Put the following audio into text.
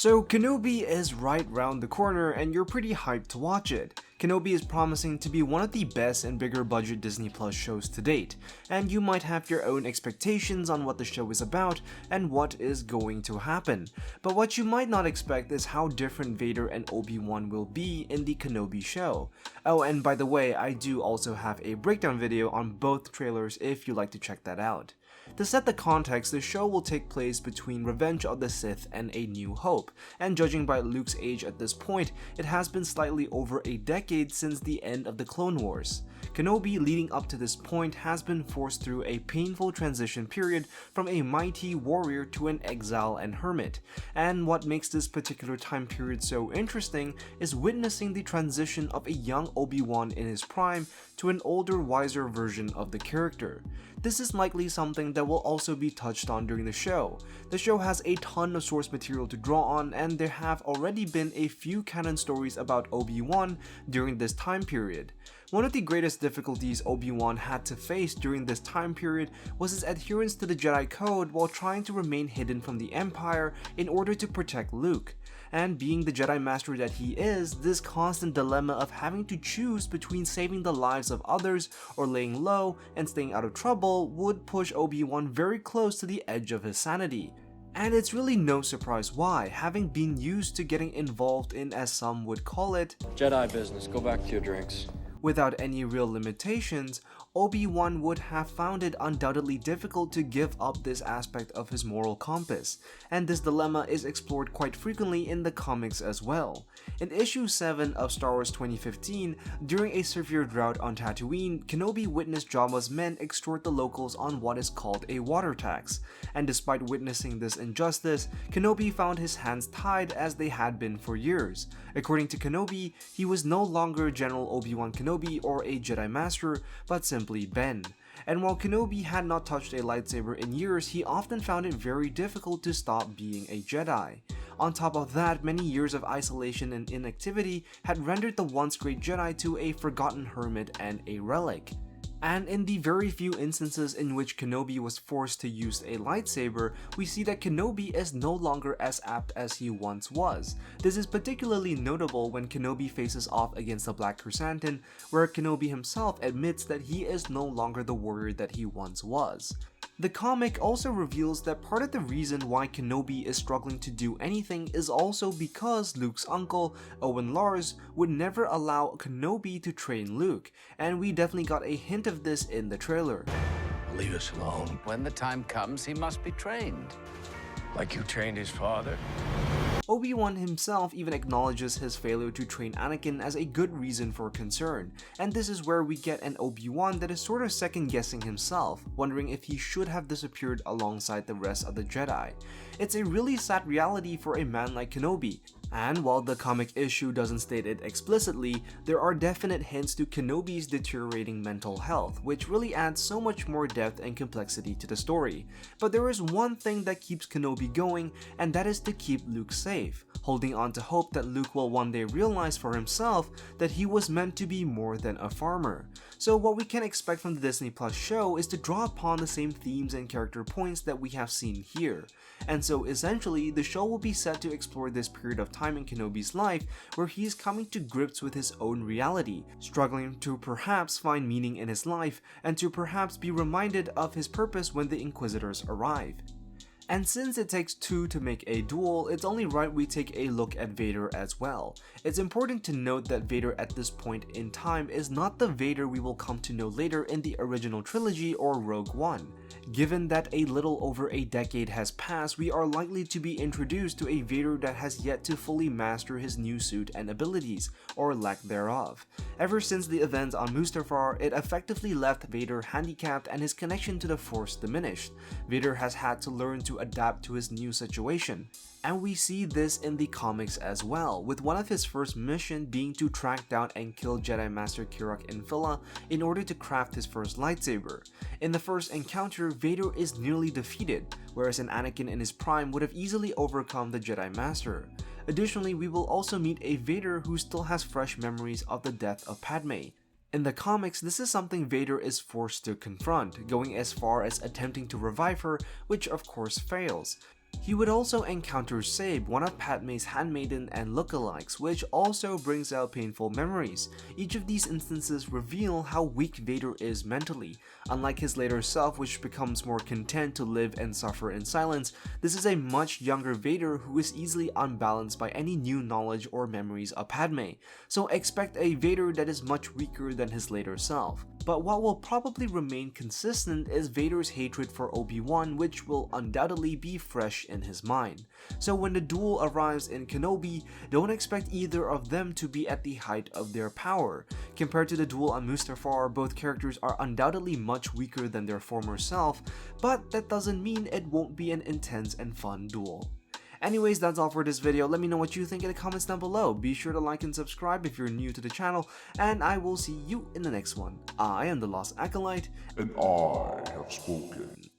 So Kenobi is right round the corner and you're pretty hyped to watch it. Kenobi is promising to be one of the best and bigger budget Disney Plus shows to date, and you might have your own expectations on what the show is about and what is going to happen. But what you might not expect is how different Vader and Obi-Wan will be in the Kenobi show. Oh, and by the way, I do also have a breakdown video on both trailers if you'd like to check that out. To set the context, the show will take place between Revenge of the Sith and A New Hope, and judging by Luke's age at this point, it has been slightly over a decade since the end of the Clone Wars. Kenobi leading up to this point has been forced through a painful transition period from a mighty warrior to an exile and hermit, and what makes this particular time period so interesting is witnessing the transition of a young Obi-Wan in his prime to an older, wiser version of the character. This is likely something that will also be touched on during the show. The show has a ton of source material to draw on, and there have already been a few canon stories about Obi-Wan during this time period. One of the greatest difficulties Obi-Wan had to face during this time period was his adherence to the Jedi Code while trying to remain hidden from the Empire in order to protect Luke. And being the Jedi Master that he is, this constant dilemma of having to choose between saving the lives of others or laying low and staying out of trouble would push Obi-Wan very close to the edge of his sanity. And it's really no surprise why, having been used to getting involved in, as some would call it, Jedi business, go back to your drinks. Without any real limitations, Obi-Wan would have found it undoubtedly difficult to give up this aspect of his moral compass, and this dilemma is explored quite frequently in the comics as well. In issue 7 of Star Wars 2015, during a severe drought on Tatooine, Kenobi witnessed Jabba's men extort the locals on what is called a water tax, and despite witnessing this injustice, Kenobi found his hands tied as they had been for years. According to Kenobi, he was no longer General Obi-Wan Kenobi or a Jedi Master, but simply Ben. And while Kenobi had not touched a lightsaber in years, he often found it very difficult to stop being a Jedi. On top of that, many years of isolation and inactivity had rendered the once great Jedi to a forgotten hermit and a relic. And in the very few instances in which Kenobi was forced to use a lightsaber, we see that Kenobi is no longer as apt as he once was. This is particularly notable when Kenobi faces off against the Black Chrysanthemum, where Kenobi himself admits that he is no longer the warrior that he once was. The comic also reveals that part of the reason why Kenobi is struggling to do anything is also because Luke's uncle, Owen Lars, would never allow Kenobi to train Luke, and we definitely got a hint of this in the trailer. Leave us alone. When the time comes, he must be trained. Like you trained his father? Obi-Wan himself even acknowledges his failure to train Anakin as a good reason for concern, and this is where we get an Obi-Wan that is sort of second-guessing himself, wondering if he should have disappeared alongside the rest of the Jedi. It's a really sad reality for a man like Kenobi, and while the comic issue doesn't state it explicitly, there are definite hints to Kenobi's deteriorating mental health, which really adds so much more depth and complexity to the story. But there is one thing that keeps Kenobi going, and that is to keep Luke safe, holding on to hope that Luke will one day realize for himself that he was meant to be more than a farmer. So what we can expect from the Disney Plus show is to draw upon the same themes and character points that we have seen here. And so essentially, the show will be set to explore this period of time in Kenobi's life where he is coming to grips with his own reality, struggling to perhaps find meaning in his life, and to perhaps be reminded of his purpose when the Inquisitors arrive. And since it takes two to make a duel, it's only right we take a look at Vader as well. It's important to note that Vader at this point in time is not the Vader we will come to know later in the original trilogy or Rogue One. Given that a little over a decade has passed, we are likely to be introduced to a Vader that has yet to fully master his new suit and abilities, or lack thereof. Ever since the events on Mustafar, it effectively left Vader handicapped and his connection to the Force diminished. Vader has had to learn to adapt to his new situation. And we see this in the comics as well, with one of his first missions being to track down and kill Jedi Master Kirak Infila in order to craft his first lightsaber. In the first encounter, Vader is nearly defeated, whereas an Anakin in his prime would have easily overcome the Jedi Master. Additionally, we will also meet a Vader who still has fresh memories of the death of Padme. In the comics, this is something Vader is forced to confront, going as far as attempting to revive her, which of course fails. He would also encounter Sabe, one of Padme's handmaiden and lookalikes, which also brings out painful memories. Each of these instances reveal how weak Vader is mentally. Unlike his later self, which becomes more content to live and suffer in silence, this is a much younger Vader who is easily unbalanced by any new knowledge or memories of Padme. So expect a Vader that is much weaker than his later self. But what will probably remain consistent is Vader's hatred for Obi-Wan, which will undoubtedly be fresh in his mind. So when the duel arrives in Kenobi, don't expect either of them to be at the height of their power. Compared to the duel on Mustafar, both characters are undoubtedly much weaker than their former self, but that doesn't mean it won't be an intense and fun duel. Anyways, that's all for this video. Let me know what you think in the comments down below. Be sure to like and subscribe if you're new to the channel, and I will see you in the next one. I am the Lost Acolyte, and I have spoken.